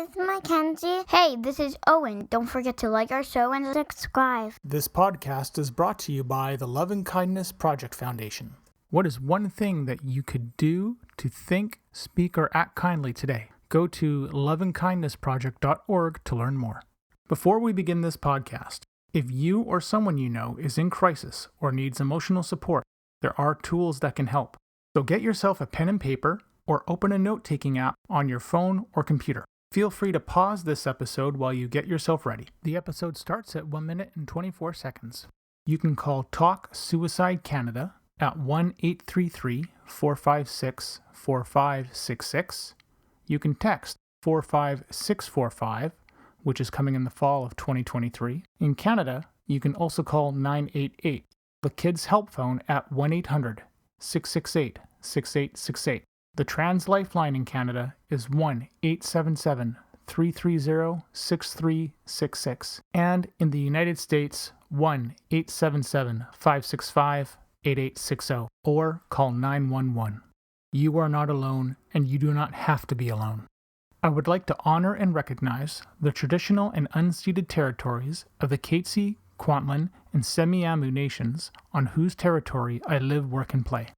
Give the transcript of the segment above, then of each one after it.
this is Mackenzie. Hey, this is Owen. Don't forget to like our show and subscribe. This podcast is brought to you by the Love and Kindness Project Foundation. What is one thing that you could do to think, speak, or act kindly today? Go to loveandkindnessproject.org to learn more. Before we begin this podcast, if you or someone you know is in crisis or needs emotional support, there are tools that can help. So get yourself a pen and paper or open a note-taking app on your phone or computer. Feel free to pause this episode while you get yourself ready. The episode starts at 1 minute and 24 seconds. You can call Talk Suicide Canada at 1-833-456-4566. You can text 45645, which is coming in the fall of 2023. In Canada, you can also call 988, the Kids Help Phone at 1-800-668-6868. The Trans Lifeline in Canada is 1-877-330-6366. And in the United States, 1-877-565-8860. Or call 911. You are not alone, and you do not have to be alone. I would like to honor and recognize the traditional and unceded territories of the Katzie, Kwantlen, and Semiahmoo nations on whose territory I live, work, and play.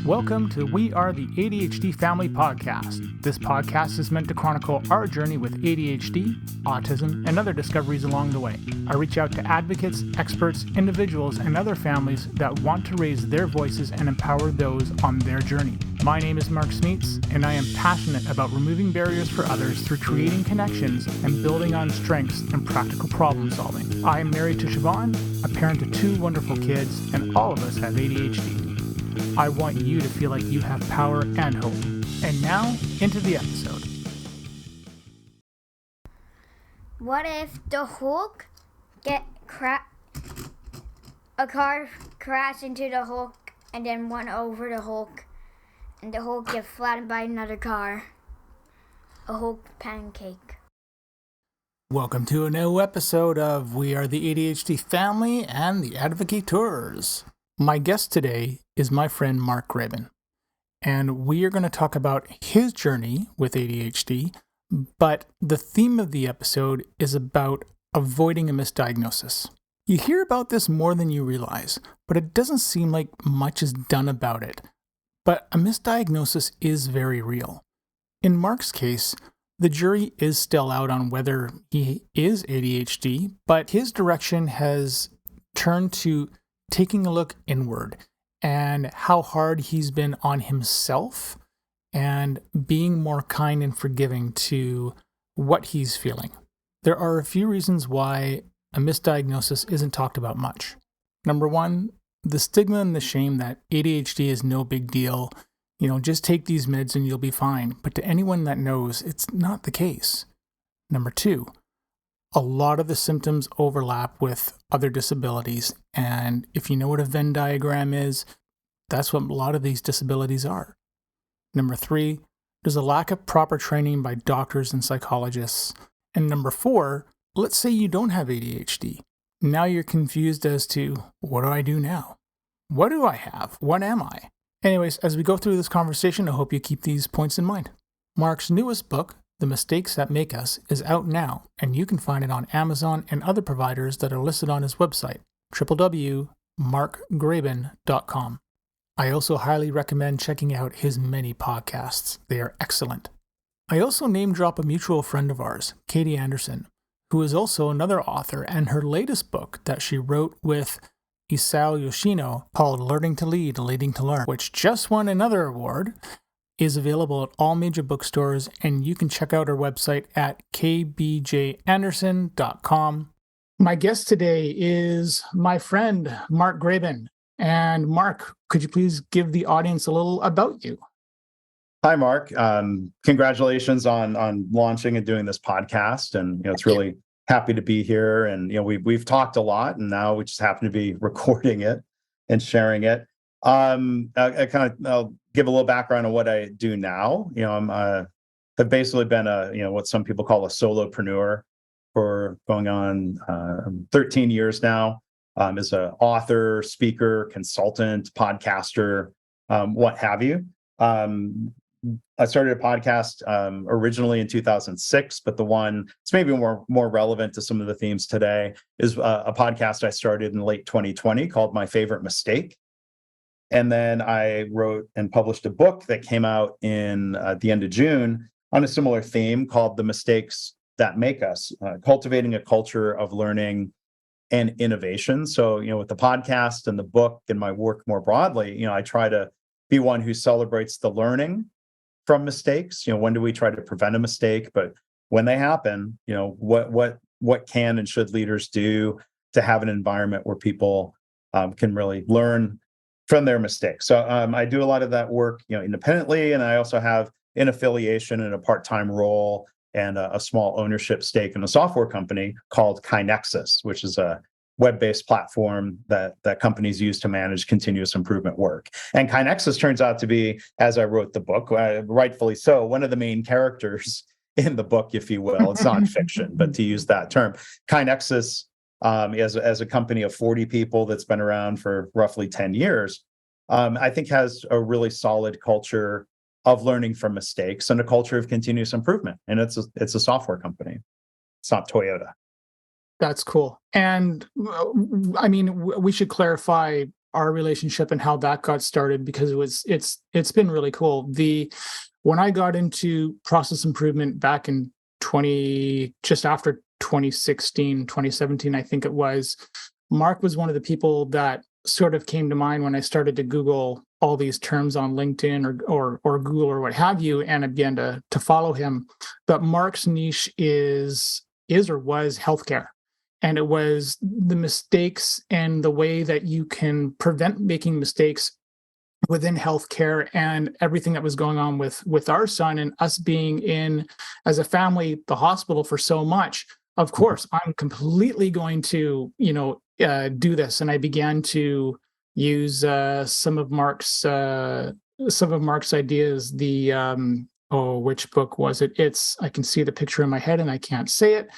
Welcome to We Are the ADHD Family podcast. This podcast is meant to chronicle our journey with ADHD, autism, and other discoveries along the way. I reach out to advocates, experts, individuals, and other families that want to raise their voices and empower those on their journey. My name is Mark Smeets, and I am passionate about removing barriers for others through creating connections and building on strengths and practical problem solving. I am married to Siobhan, a parent to 2 wonderful kids, and all of us have ADHD. I want you to feel like you have power and hope. And now, into the episode. What if the Hulk a car crashed into the Hulk and then went over the Hulk, and the Hulk get flattened by another car? A Hulk pancake. Welcome to a new episode of We Are the ADHD Family and the Advocateurs. My guest today is my friend Mark Graban, and we are going to talk about his journey with ADHD, but the theme of the episode is about avoiding a misdiagnosis. You hear about this more than you realize, but it doesn't seem like much is done about it. But a misdiagnosis is very real. In Mark's case, the jury is still out on whether he is ADHD, but his direction has turned to taking a look inward and how hard he's been on himself and being more kind and forgiving to what he's feeling. There are a few reasons why a misdiagnosis isn't talked about much. Number one, the stigma and the shame that ADHD is no big deal. Just take these meds and you'll be fine. But to anyone that knows, it's not the case. Number two, a lot of the symptoms overlap with other disabilities. And if you know what a Venn diagram is, that's what a lot of these disabilities are. Number three, there's a lack of proper training by doctors and psychologists. And number four, let's say you don't have ADHD. Now you're confused as to, what do I do now? What do I have? What am I? Anyways, as we go through this conversation, I hope you keep these points in mind. Mark's newest book, The Mistakes That Make Us, is out now, and you can find it on Amazon and other providers that are listed on his website, www.markgraban.com. I also highly recommend checking out his many podcasts. They are excellent. I also name drop a mutual friend of ours, Katie Anderson, who is also another author, and her latest book that she wrote with Isao Yoshino called Learning to Lead, Leading to Learn, which just won another award, is available at all major bookstores, and you can check out our website at kbjanderson.com. My guest today is my friend, Mark Graban. And Mark, could you please give the audience a little about you? Hi, Mark. Congratulations on launching and doing this podcast. And it's really happy to be here. And we've talked a lot, and now we just happen to be recording it and sharing it. I'll give a little background on what I do now. I've basically been what some people call a solopreneur for going on 13 years now. As an author, speaker, consultant, podcaster. what have you. I started a podcast originally in 2006, but the one that's maybe more relevant to some of the themes today is a podcast I started in late 2020 called My Favorite Mistake. And then I wrote and published a book that came out in the end of June on a similar theme called The Mistakes That Make Us, cultivating a culture of learning and innovation. So, with the podcast and the book and my work more broadly, I try to be one who celebrates the learning from mistakes. When do we try to prevent a mistake? But when they happen, what can and should leaders do to have an environment where people can really learn from their mistakes? So I do a lot of that work, independently, and I also have an affiliation and a part-time role and a small ownership stake in a software company called KaiNexus, which is a web-based platform that companies use to manage continuous improvement work. And KaiNexus turns out to be, as I wrote the book, rightfully so, one of the main characters in the book, if you will. It's not fiction, but to use that term. KaiNexus, as a company of 40 people that's been around for roughly 10 years, I think has a really solid culture of learning from mistakes and a culture of continuous improvement. And it's a software company. It's not Toyota. That's cool. And I mean, we should clarify our relationship and how that got started, because it's been really cool. When I got into process improvement back in just after 2016, 2017, I think it was, Mark was one of the people that sort of came to mind when I started to Google all these terms on LinkedIn or Google or what have you, and I began to follow him. But Mark's niche is or was healthcare. And it was the mistakes and the way that you can prevent making mistakes within healthcare and everything that was going on with our son and us being in, as a family, the hospital for so much. Of course, I'm completely going to, do this. And I began to use some of Mark's ideas. Which book was it? I can see the picture in my head and I can't say it.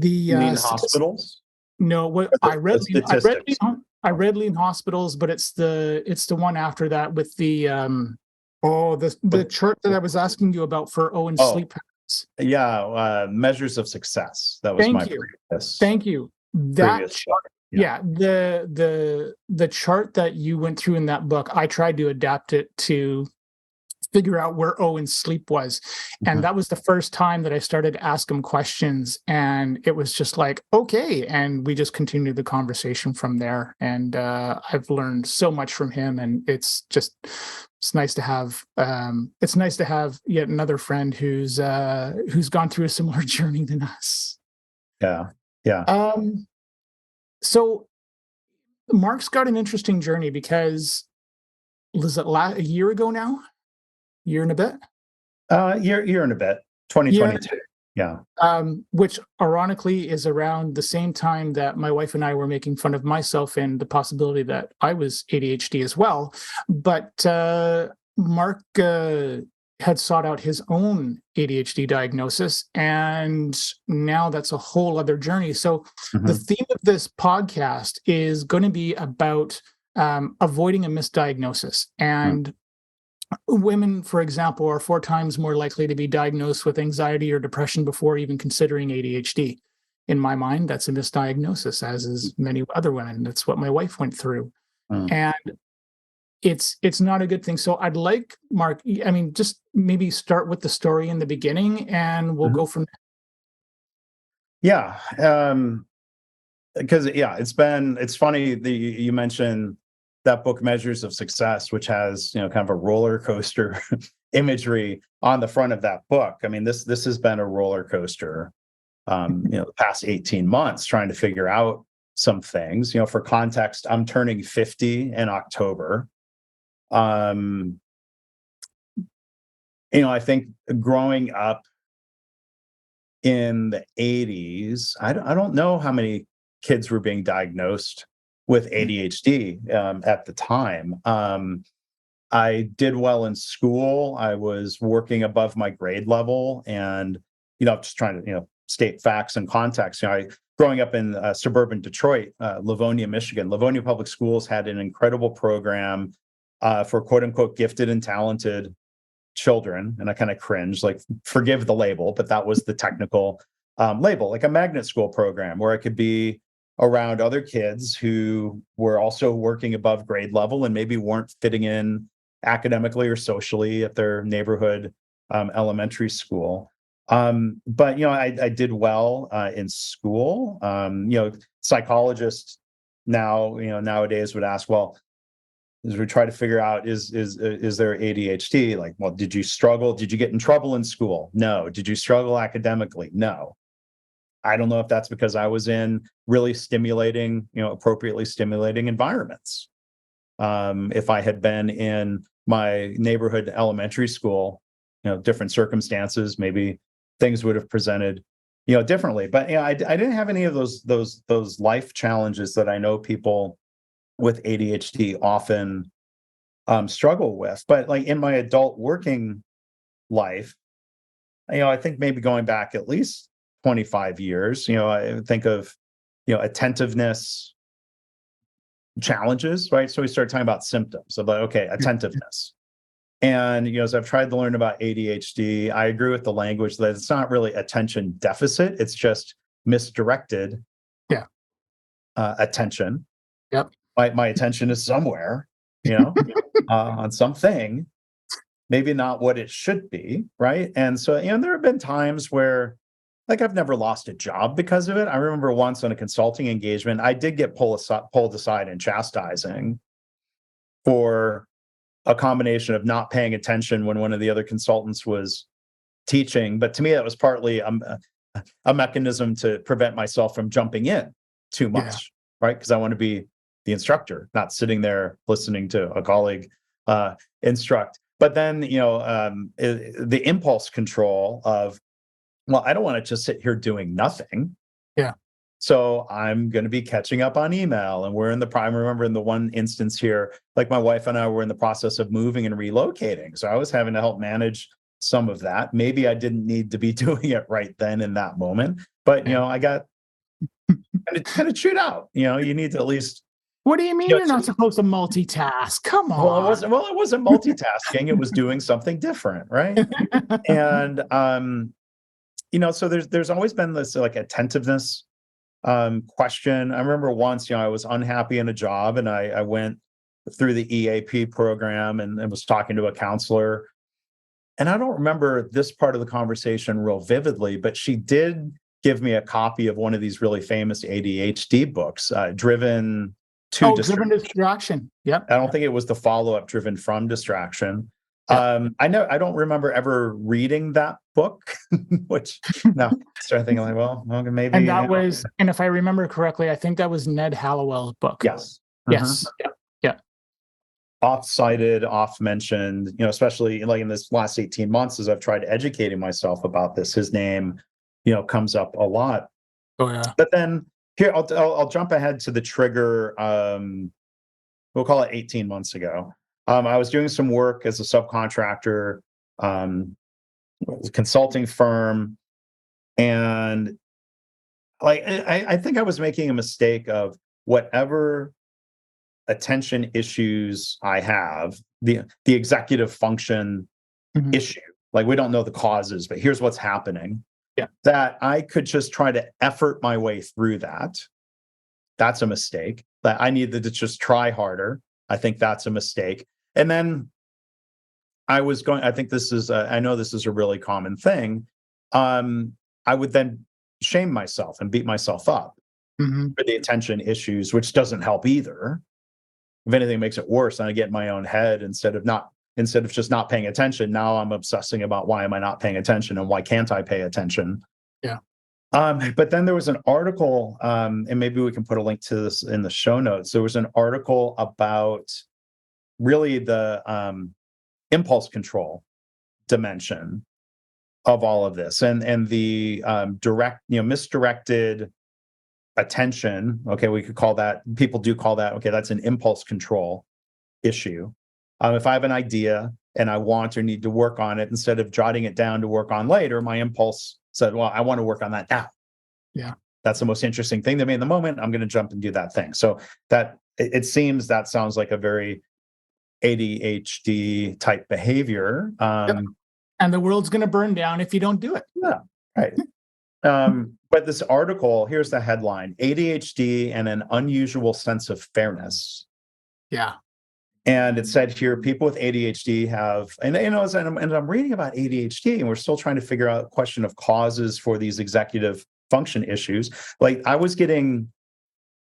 You mean hospitals? No, what I read Lean Hospitals, but it's the one after that with the chart that I was asking you about for sleep habits. Yeah, measures of success. That was Thank you. That chart, the chart that you went through in that book, I tried to adapt it to figure out where sleep was. And that was the first time that I started to ask him questions. And it was just like, okay. And we just continued the conversation from there. And I've learned so much from him. And it's nice to have yet another friend who's gone through a similar journey than us. Yeah. Yeah. So Mark's got an interesting journey, because was it a year ago now? Year and a bit? Year and a bit. 2022. Yeah. Which ironically is around the same time that my wife and I were making fun of myself and the possibility that I was ADHD as well. But Mark had sought out his own ADHD diagnosis, and now that's a whole other journey. So the theme of this podcast is going to be about avoiding a misdiagnosis. And women, for example, are 4 times more likely to be diagnosed with anxiety or depression before even considering ADHD. In my mind, that's a misdiagnosis, as is many other women. That's what my wife went through. And it's not a good thing. So I'd like, Mark, just maybe start with the story in the beginning, and we'll go from there. Yeah. Because it's funny that you mentioned that book, Measures of Success, which has kind of a roller coaster imagery on the front of that book. I mean, this has been a roller coaster the past 18 months, trying to figure out some things. For context, I'm turning 50 in October. I think growing up in the 80s, I don't know how many kids were being diagnosed with ADHD at the time. I did well in school. I was working above my grade level, and just trying to state facts and context. Growing up in suburban Detroit, Livonia, Michigan, Livonia Public Schools had an incredible program for quote unquote gifted and talented children. And I kind of cringe, like, forgive the label, but that was the technical label, like a magnet school program where I could be around other kids who were also working above grade level and maybe weren't fitting in academically or socially at their neighborhood elementary school. But, I did well in school. Psychologists nowadays would ask, well, as we try to figure out, is there ADHD? Like, well, did you struggle? Did you get in trouble in school? No. Did you struggle academically? No. I don't know if that's because I was in really stimulating, appropriately stimulating environments. If I had been in my neighborhood elementary school, different circumstances, maybe things would have presented, differently. But I didn't have any of those life challenges that I know people with ADHD often struggle with. But like in my adult working life, I think maybe going back at least 25 years, I think of, attentiveness challenges, right? So we start talking about symptoms of like, okay, attentiveness. And, as I've tried to learn about ADHD, I agree with the language that it's not really attention deficit. It's just misdirected attention. Yep. My attention is somewhere, on something, maybe not what it should be, right? And so, there have been times where, like, I've never lost a job because of it. I remember once on a consulting engagement, I did get pulled aside in chastising for a combination of not paying attention when one of the other consultants was teaching. But to me, that was partly a mechanism to prevent myself from jumping in too much, right? Because I want to be the instructor, not sitting there listening to a colleague instruct. But then, the impulse control of, well, I don't want to just sit here doing nothing. Yeah. So I'm going to be catching up on email. And we're in the prime. Remember in the one instance here, like my wife and I were in the process of moving and relocating. So I was having to help manage some of that. Maybe I didn't need to be doing it right then in that moment. But, I got kind of chewed out. You need to at least. What do you mean you're not supposed to multitask? Come on. Well, it wasn't multitasking. It was doing something different, right? And so there's always been this like attentiveness question. I remember once, I was unhappy in a job and I went through the EAP program and was talking to a counselor. And I don't remember this part of the conversation real vividly, but she did give me a copy of one of these really famous ADHD books, Driven to Driven Distraction. Yep. I don't think it was the follow-up, Driven from Distraction. I don't remember ever reading that book, which now start thinking like, well, maybe. And that was, and if I remember correctly, I think that was Ned Hallowell's book. Yes. Yes. Yeah. Oft-cited, oft-mentioned, especially like in this last 18 months, as I've tried educating myself about this, his name, comes up a lot. Oh yeah. But then here, I'll jump ahead to the trigger. We'll call it 18 months ago. I was doing some work as a subcontractor, consulting firm, and like I think I was making a mistake of whatever attention issues I have, the executive function issue. Like, we don't know the causes, but here's what's happening. Yeah. That I could just try to effort my way through that. That's a mistake. That I needed to just try harder. I think that's a mistake. And then I think this is, I know this is a really common thing. I would then shame myself and beat myself up for the attention issues, which doesn't help either. If anything, it makes it worse. And I get in my own head instead of just not paying attention. Now I'm obsessing about why am I not paying attention and why can't I pay attention? Yeah. But then there was an article, and maybe we can put a link to this in the show notes. There was an article about really the impulse control dimension of all of this, and the misdirected attention. Okay, we could call that. People do call that. Okay, that's an impulse control issue. If I have an idea and I want or need to work on it, instead of jotting it down to work on later, my impulse said, well, I want to work on that now. Yeah. That's the most interesting thing to me in the moment. I'm going to jump and do that thing. So that it seems that sounds like a very ADHD type behavior. And the world's going to burn down if you don't do it. Yeah, right. But this article, here's the headline: ADHD and an unusual sense of fairness. Yeah. And it said here, people with ADHD have, and I'm reading about ADHD, and we're still trying to figure out a question of causes for these executive function issues. Like, I was getting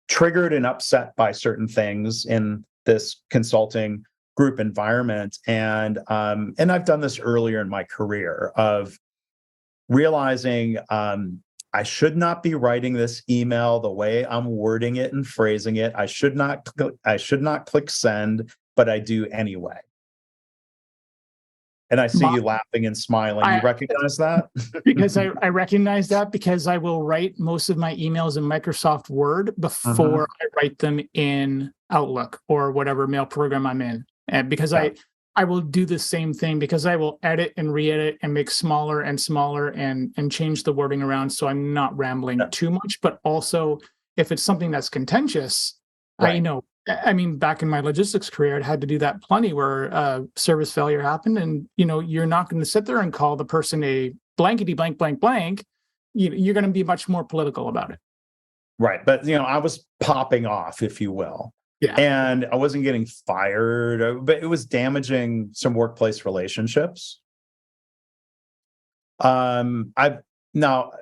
triggered and upset by certain things in this consulting group environment, and I've done this earlier in my career of realizing I should not be writing this email the way I'm wording it and phrasing it. I should not click send, but I do anyway. And I see you laughing and smiling. You recognize that? Because I recognize that, because I will write most of my emails in Microsoft Word before I write them in Outlook or whatever mail program I'm in. And because I will do the same thing, because I will edit and re-edit and make smaller and smaller and change the wording around so I'm not rambling too much. But also, if it's something that's contentious, I mean, back in my logistics career, I had to do that plenty, where service failure happened, and you're not going to sit there and call the person a blankety blank blank blank. You're going to be much more political about it. Right, but I was popping off, if you will. Yeah. And I wasn't getting fired, but it was damaging some workplace relationships. I've now,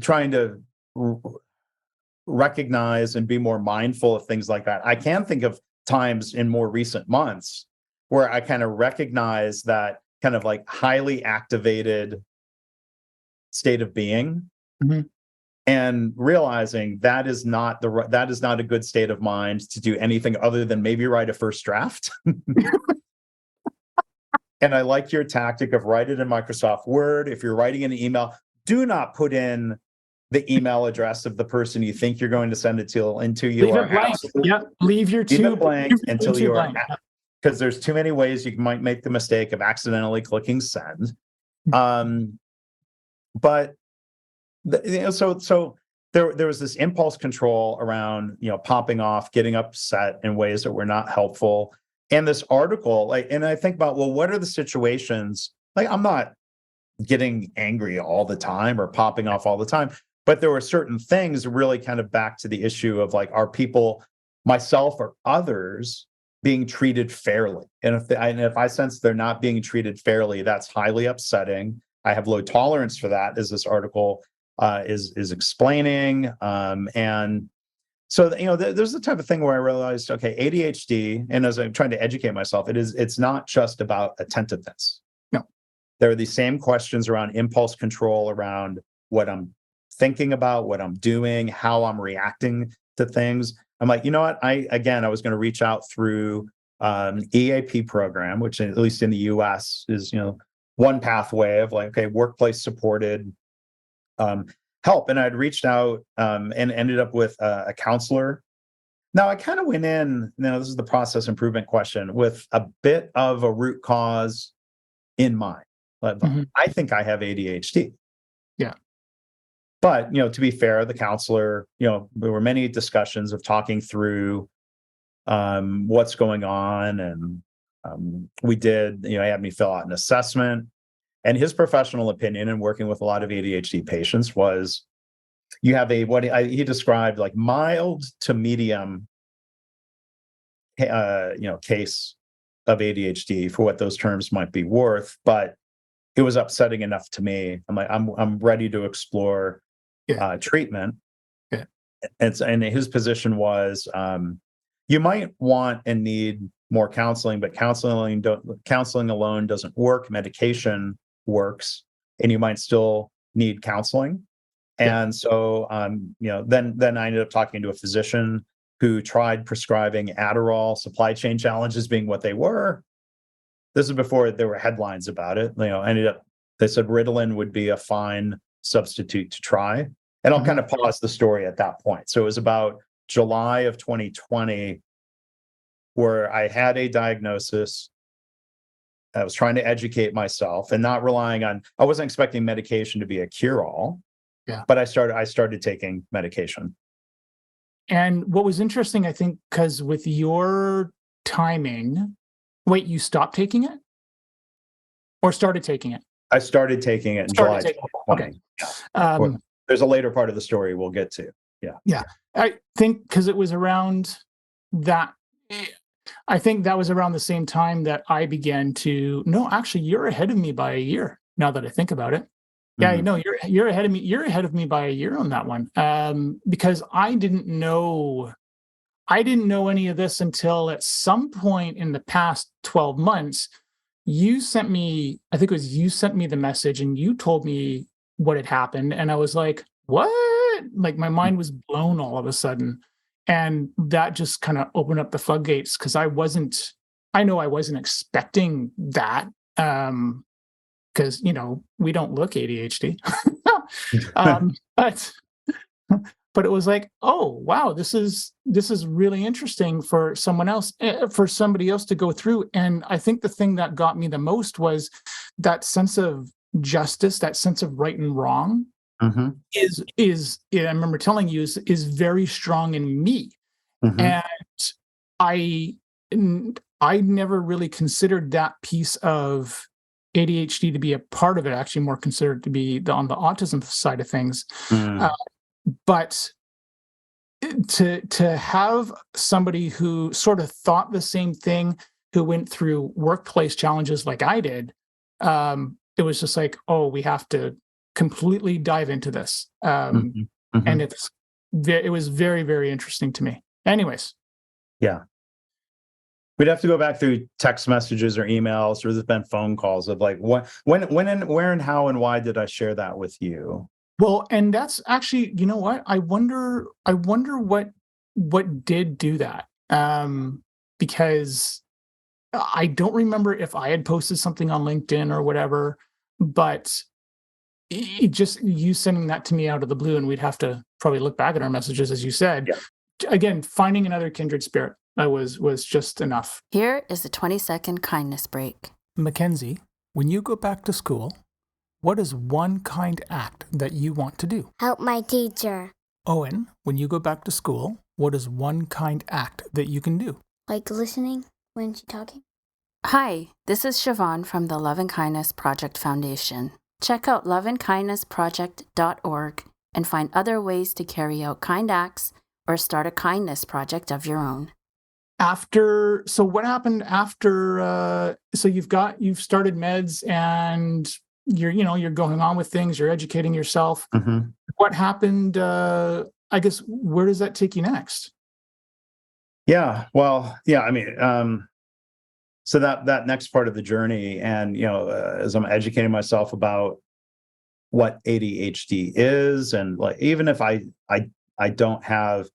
trying to recognize and be more mindful of things like that. I can think of times in more recent months where I kind of recognize that kind of like highly activated state of being. And realizing that is not a good state of mind to do anything other than maybe write a first draft. And I like your tactic of write it in Microsoft Word. If you're writing an email, do not put in the email address of the person you think you're going to send it to into you. Leave it blank. Leave it blank until you are, because there's too many ways you might make the mistake of accidentally clicking send. But so there was this impulse control around popping off, getting upset in ways that were not helpful. And this article, and I think about, well, what are the situations? Like, I'm not getting angry all the time or popping off all the time, but there were certain things really kind of back to the issue of, like, are people, myself or others, being treated fairly? And if I sense they're not being treated fairly, that's highly upsetting. I have low tolerance for that, as this article is explaining. And so, there's the type of thing where I realized, okay, ADHD, and as I'm trying to educate myself, it's not just about attentiveness. No. There are these same questions around impulse control, around what I'm thinking about, what I'm doing, how I'm reacting to things. I'm like, what? I was going to reach out through EAP program, which at least in the US is, one pathway of, like, okay, workplace supported help. And I'd reached out and ended up with a counselor. Now, I kind of went in, this is the process improvement question, with a bit of a root cause in mind. I think I have ADHD. Yeah. But, to be fair, the counselor, there were many discussions of talking through what's going on. And we did, he had me fill out an assessment. And his professional opinion, in working with a lot of ADHD patients, was you have he described like mild to medium, case of ADHD, for what those terms might be worth. But it was upsetting enough to me. I'm like, I'm ready to explore treatment. Yeah. And his position was, you might want and need more counseling, but counseling alone doesn't work. Medication works, and you might still need counseling. And so, then I ended up talking to a physician who tried prescribing Adderall, supply chain challenges being what they were. This is before there were headlines about it. They said Ritalin would be a fine substitute to try. And I'll kind of pause the story at that point. So it was about July of 2020 where I had a diagnosis. I was trying to educate myself and not relying on, I wasn't expecting medication to be a cure-all, but I started taking medication. And what was interesting, I think, because with your timing, Wait, you stopped taking it? Or started taking it? I started taking it in Started July taking it. 2020. Okay. Well, there's a later part of the story we'll get to. Yeah. I think because it was around that, I think that was around the same time that I began to, no, actually, you're ahead of me by a year now that I think about it. Yeah, Mhm. no, you're ahead of me. You're ahead of me by a year on that one. Because I didn't know any of this until at some point in the past 12 months. You sent me, I think it was you sent me the message and you told me what had happened. And I was like, what? Like my mind was blown all of a sudden. And that just kind of opened up the floodgates because I know I wasn't expecting that. Because, we don't look ADHD. But it was like, oh wow, this is really interesting for for somebody else to go through. And I think the thing that got me the most was that sense of justice, that sense of right and wrong Mhm. I remember telling you is very strong in me. Mhm. And I I never really considered that piece of ADHD to be a part of it. Actually, more considered to be on the autism side of things. Uh, Mm. but to have somebody who sort of thought the same thing, who went through workplace challenges like I did, it was just like, oh, we have to completely dive into this. Mhm. And Mhm. it was very, very interesting to me. Anyways, Yeah. We'd have to go back through text messages or emails, or there's been phone calls of like, what, when, and where, and how, and why did I share that with you? well, and that's actually, you know what? I wonder what did do that. Because I don't remember if I had posted something on LinkedIn or whatever, but just you sending that to me out of the blue, and we'd have to probably look back at our messages, as you said. Yeah. Again, finding another kindred spirit was just enough. Here is a 20-second kindness break. Mackenzie, when you go back to school, what is one kind act that you want to do? Help my teacher. Owen, when you go back to school, what is one kind act that you can do? Like listening when she's talking. Hi, this is Siobhan from the Love and Kindness Project Foundation. Check out loveandkindnessproject.org and find other ways to carry out kind acts or start a kindness project of your own. So what happened after, so you've started meds and you're going on with things, you're educating yourself. Mhm. What happened? I guess, where does that take you next? Yeah. Well, yeah. I mean, so that next part of the journey, and as I'm educating myself about what ADHD is, and like even if I don't have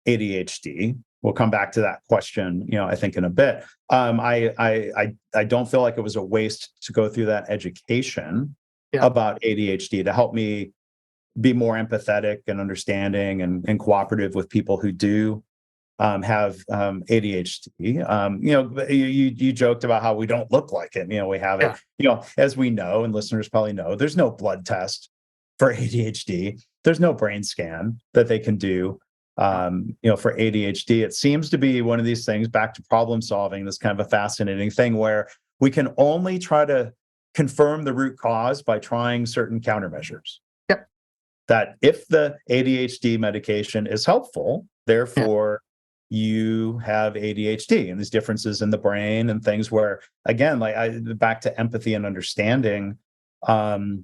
ADHD, we'll come back to that question. I think in a bit. I don't feel like it was a waste to go through that education about ADHD to help me be more empathetic and understanding and cooperative with people who do have ADHD. You joked about how we don't look like it. We have it. As we know, and listeners probably know, there's no blood test for ADHD. There's no brain scan that they can do. For ADHD, it seems to be one of these things. Back to problem solving. This kind of a fascinating thing where we can only try to confirm the root cause by trying certain countermeasures. Yep. That if the ADHD medication is helpful, therefore you have ADHD, and these differences in the brain and things where, again, back to empathy and understanding, that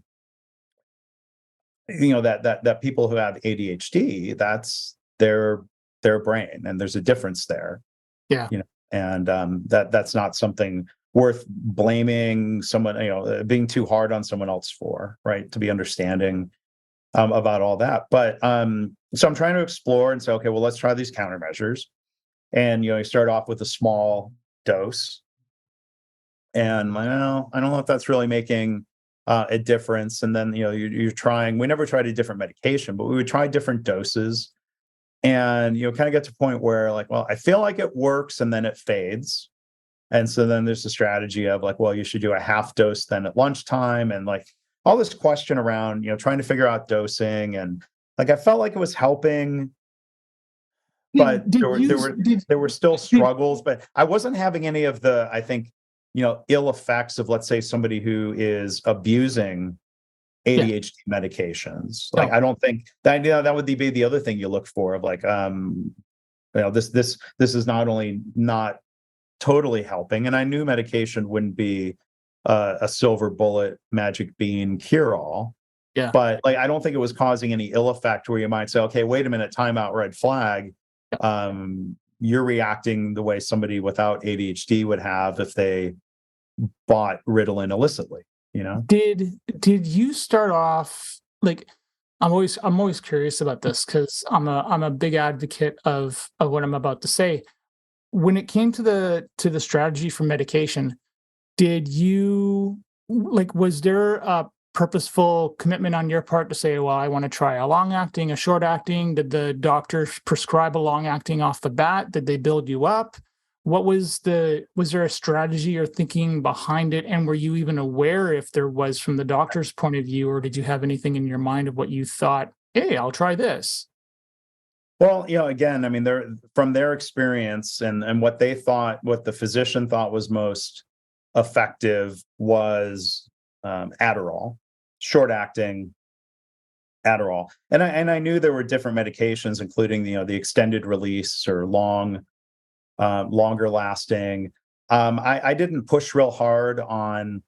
people who have ADHD, that's their brain, and there's a difference there. Yeah. And that's not something worth blaming someone, being too hard on someone else for, right? To be understanding about all that. But so I'm trying to explore and say, okay, well, let's try these countermeasures. And you start off with a small dose, and I don't know if that's really making a difference. And then you're trying. We never tried a different medication, but we would try different doses, and kind of get to a point where like, well, I feel like it works, and then it fades. And so then there's the strategy of like, well, you should do a half dose then at lunchtime, and like all this question around trying to figure out dosing. And like I felt like it was helping but Did there you were did there were still did struggles, but I wasn't having any of the, I think, ill effects of, let's say, somebody who is abusing yeah, ADHD medications. Like, no, I don't think that, that would be the other thing you look for, of like, this is not only not totally helping, and I knew medication wouldn't be a silver bullet magic bean cure all, yeah. but like, I don't think it was causing any ill effect where you might say, okay, wait a minute, timeout, red flag. You're reacting the way somebody without ADHD would have if they bought Ritalin illicitly, Did you start off like I'm always curious about this because I'm a big advocate of what I'm about to say. When it came to the strategy for medication, did you like was there a purposeful commitment on your part to say, well, I want to try a long acting, a short acting? Did the doctor prescribe a long acting off the bat? Did they build you up? Was there a strategy or thinking behind it? And were you even aware if there was from the doctor's point of view, or did you have anything in your mind of what you thought, hey, I'll try this? Well, again, I mean, they're from their experience, and what they thought, what the physician thought was most effective was Adderall, short acting Adderall, and I knew there were different medications, including the extended release or longer lasting. I didn't push real hard on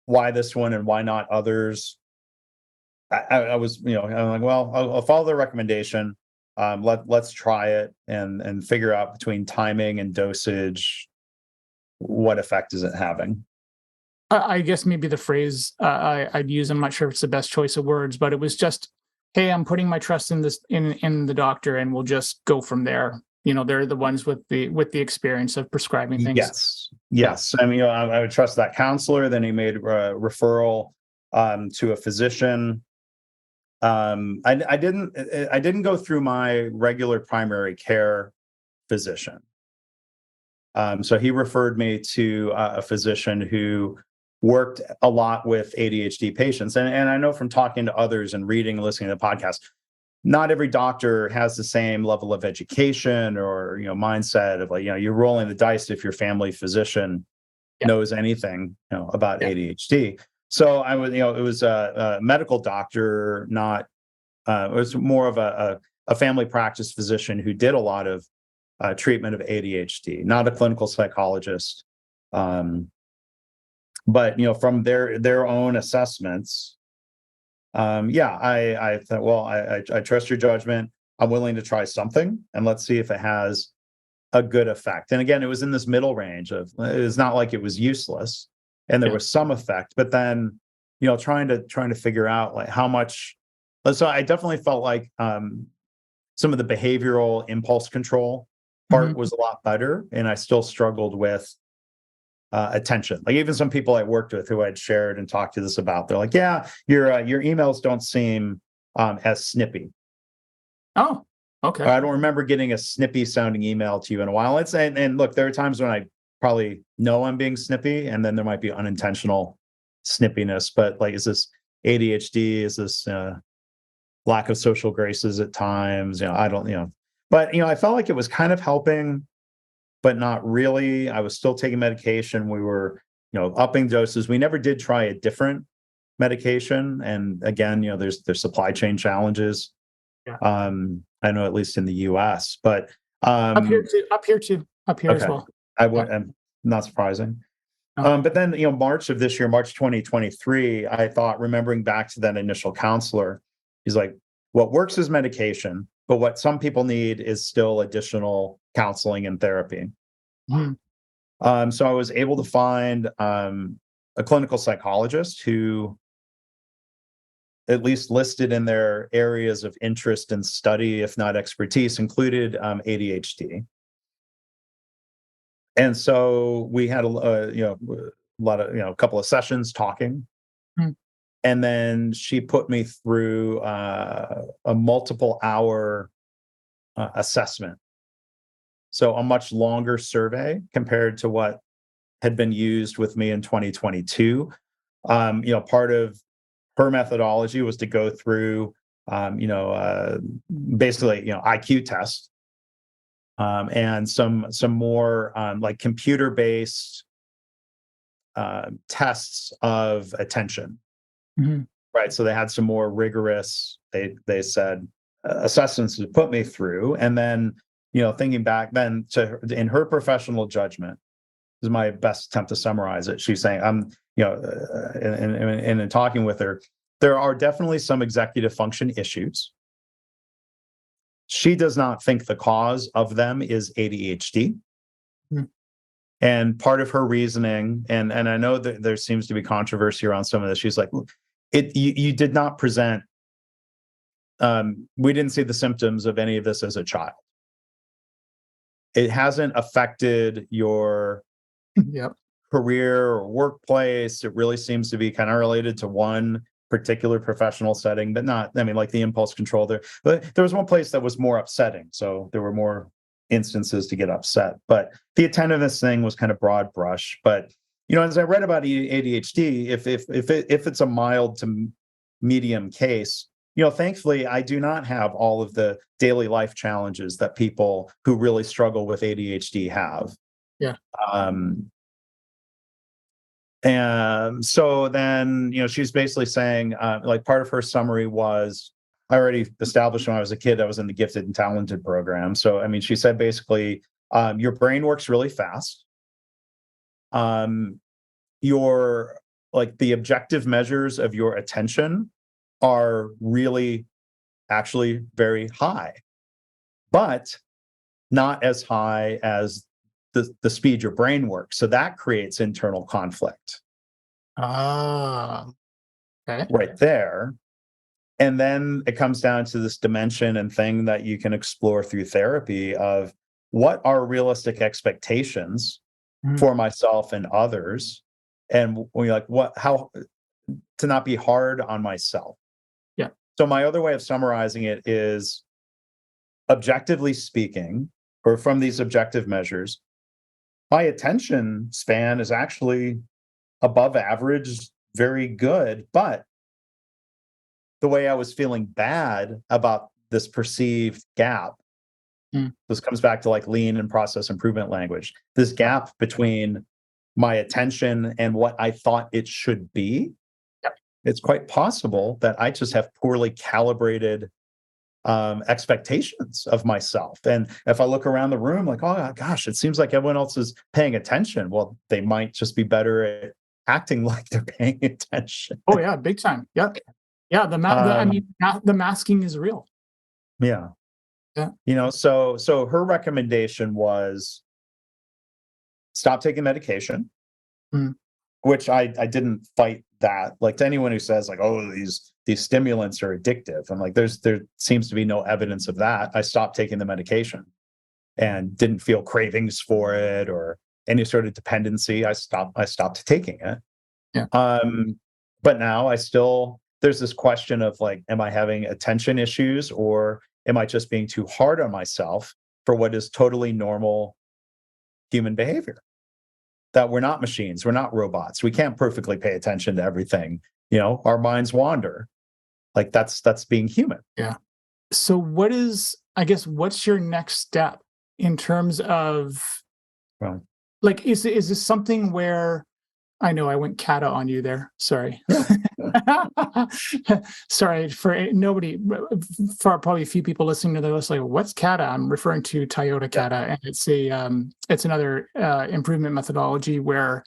why this one and why not others. I was, I'm like, well, I'll follow the recommendation. Let's try it and figure out between timing and dosage what effect is it having. I guess maybe the phrase I'd use, I'm not sure if it's the best choice of words, but it was just, hey, I'm putting my trust in this in the doctor, and we'll just go from there. They're the ones with the experience of prescribing things. Yeah. Yes. I mean, I would trust that counselor. Then he made a referral to a physician. I didn't go through my regular primary care physician. So he referred me to a physician who worked a lot with ADHD patients. And I know from talking to others and reading and listening to the podcast, not every doctor has the same level of education or, mindset of like, you're rolling the dice if your family physician Yeah. knows anything, about Yeah. ADHD. So I was, it was a medical doctor, not, it was more of a family practice physician who did a lot of treatment of ADHD, not a clinical psychologist. But from their own assessments, I thought, well, I trust your judgment. I'm willing to try something, and let's see if it has a good effect. And again, it was in this middle range of, it's not like it was useless, and there Yeah. was some effect, but then trying to figure out like how much. So I definitely felt like some of the behavioral impulse control part Mhm. was a lot better, and I still struggled with attention. Like even some people I worked with who I'd shared and talked to this about, they're like, yeah, your emails don't seem as snippy. Oh, Or okay. I don't remember getting a snippy sounding email to you in a while. And look, there are times when I probably know I'm being snippy, and then there might be unintentional snippiness. But like, is this ADHD? Is this lack of social graces at times? I don't, but I felt like it was kind of helping, but not really. I was still taking medication. We were, upping doses. We never did try a different medication. And again, there's supply chain challenges. Yeah. I know, at least in the US, but Up here too. Up here as okay. well. I'm not surprising. No. But then, March of this year, March 2023, I thought, remembering back to that initial counselor, he's like, what works is medication, but what some people need is still additional counseling and therapy. Mhm. So I was able to find a clinical psychologist who, at least listed in their areas of interest and study, if not expertise, included ADHD. And so we had a lot of, a couple of sessions talking. Mm. And then she put me through a multiple hour assessment. So a much longer survey compared to what had been used with me in 2022. Part of her methodology was to go through, basically, IQ test and some more like computer-based tests of attention. Mm-hmm. Right. So they had some more rigorous, they said, assessments to put me through. And then, thinking back then in her professional judgment, this is my best attempt to summarize it. She's saying, in talking with her, there are definitely some executive function issues. She does not think the cause of them is ADHD. Mm-hmm. And part of her reasoning, and I know that there seems to be controversy around some of this, she's like, you did not present, we didn't see the symptoms of any of this as a child. It hasn't affected your Yep. career or workplace. It really seems to be kind of related to one particular professional setting, but not, like the impulse control there. But there was one place that was more upsetting. So there were more instances to get upset. But the attentiveness thing was kind of broad brush. But, as I read about ADHD, if it's a mild to medium case, thankfully, I do not have all of the daily life challenges that people who really struggle with ADHD have. Yeah. And so then, she's basically saying, like part of her summary was, I already established when I was a kid, I was in the gifted and talented program. So, she said basically, your brain works really fast. Your, like the objective measures of your attention are really actually very high, but not as high as the speed your brain works. So that creates internal conflict. Okay. Right there. And then it comes down to this dimension and thing that you can explore through therapy of what are realistic expectations for myself and others. And when you're like, how to not be hard on myself. Yeah. So my other way of summarizing it is, objectively speaking, or from these objective measures, my attention span is actually above average, very good. But the way I was feeling bad about this perceived gap, this comes back to like lean and process improvement language, this gap between my attention and what I thought it should be. It's quite possible that I just have poorly calibrated expectations of myself. And if I look around the room, like, oh gosh, it seems like everyone else is paying attention. Well, they might just be better at acting like they're paying attention. Oh yeah, big time. Yeah, yeah. The masking is real. Yeah. Yeah. So her recommendation was stop taking medication, which I didn't fight that. Like, to anyone who says like, oh, these stimulants are addictive, I'm like, there seems to be no evidence of that. I stopped taking the medication and didn't feel cravings for it or any sort of dependency. I stopped taking it. Yeah. But now there's this question of like, am I having attention issues, or am I just being too hard on myself for what is totally normal human behavior? That we're not machines, we're not robots. We can't perfectly pay attention to everything. Our minds wander. Like that's being human. Yeah. So what's your next step in terms of, like, is this something where, I know I went cata on you there. Sorry. Sorry for nobody, for probably a few people listening to this, like, what's cata? I'm referring to Toyota Kata, and it's another improvement methodology where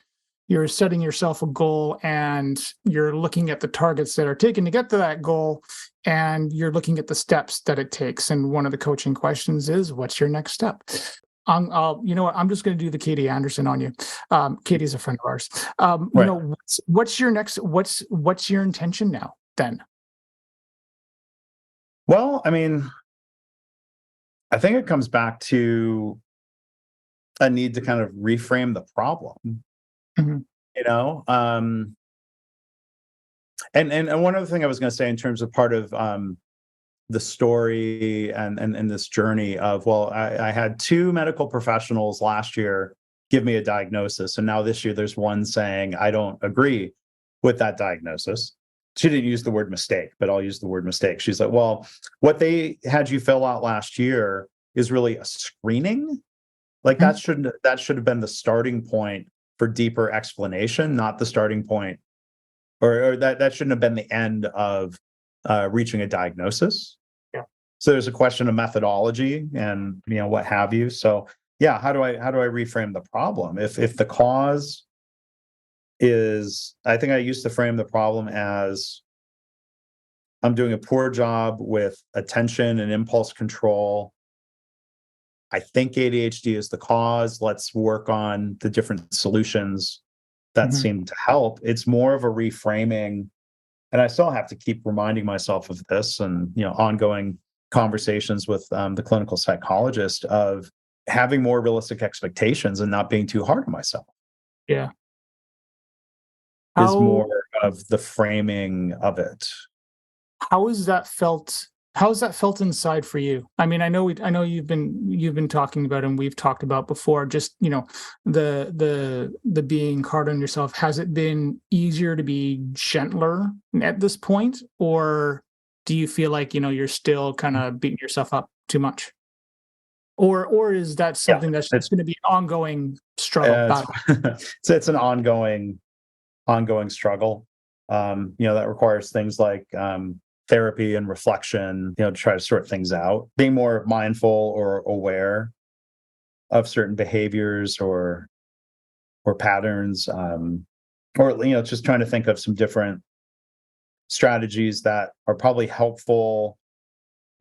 you're setting yourself a goal and you're looking at the targets that are taken to get to that goal, and you're looking at the steps that it takes. And one of the coaching questions is, what's your next step? You know what? I'm just going to do the Katie Anderson on you. Katie's a friend of ours. Right. What's your next? What's your intention now? Then. Well, I think it comes back to a need to kind of reframe the problem. Mm-hmm. And one other thing I was going to say in terms of part of the story and this journey of, well, I had 2 medical professionals last year give me a diagnosis, and now this year there's one saying I don't agree with that diagnosis. She didn't use the word mistake, but I'll use the word mistake. She's like, well, what they had you fill out last year is really a screening. Like that should have been the starting point for deeper explanation, not the starting point, or that shouldn't have been the end of reaching a diagnosis. Yeah. So there's a question of methodology and what have you. So yeah, how do I reframe the problem? If the cause is, I think I used to frame the problem as I'm doing a poor job with attention and impulse control. I think ADHD is the cause. Let's work on the different solutions that seem to help. It's more of a reframing. And I still have to keep reminding myself of this and, ongoing conversations with the clinical psychologist of having more realistic expectations and not being too hard on myself. Yeah. Is more of the framing of it. How has that felt? How has that felt inside for you? I mean, I know you've been talking about, and we've talked about before, just, the being hard on yourself. Has it been easier to be gentler at this point, or do you feel like, you're still kind of beating yourself up too much? Or is that something that's going to be an ongoing struggle? It's an ongoing struggle. That requires things like therapy and reflection, to try to sort things out, being more mindful or aware of certain behaviors or patterns, or just trying to think of some different strategies that are probably helpful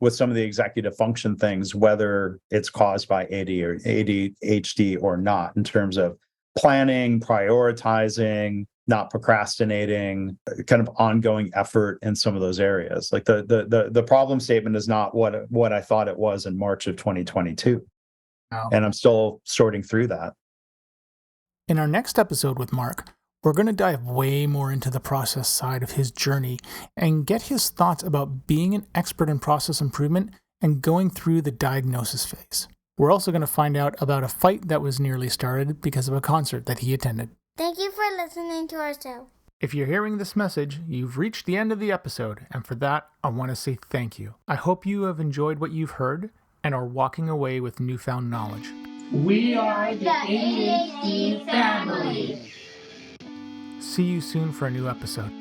with some of the executive function things, whether it's caused by AD or ADHD or not, in terms of planning, prioritizing, not procrastinating, kind of ongoing effort in some of those areas. Like the problem statement is not what I thought it was in March of 2022. Wow. And I'm still sorting through that. In our next episode with Mark, we're going to dive way more into the process side of his journey and get his thoughts about being an expert in process improvement and going through the diagnosis phase. We're also going to find out about a fight that was nearly started because of a concert that he attended. Thank you for listening to our show. If you're hearing this message, you've reached the end of the episode, and for that, I want to say thank you. I hope you have enjoyed what you've heard and are walking away with newfound knowledge. We are the ADHD Family. See you soon for a new episode.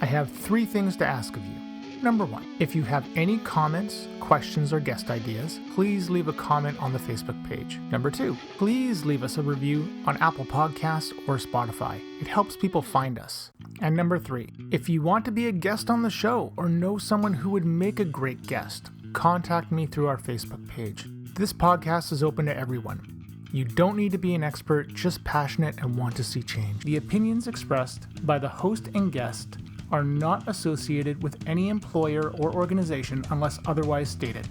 I have 3 things to ask of you. Number 1, if you have any comments, questions, or guest ideas, please leave a comment on the Facebook page. Number 2, please leave us a review on Apple Podcasts or Spotify. It helps people find us. And number 3, if you want to be a guest on the show or know someone who would make a great guest, contact me through our Facebook page. This podcast is open to everyone. You don't need to be an expert, just passionate and want to see change. The opinions expressed by the host and guest are not associated with any employer or organization unless otherwise stated.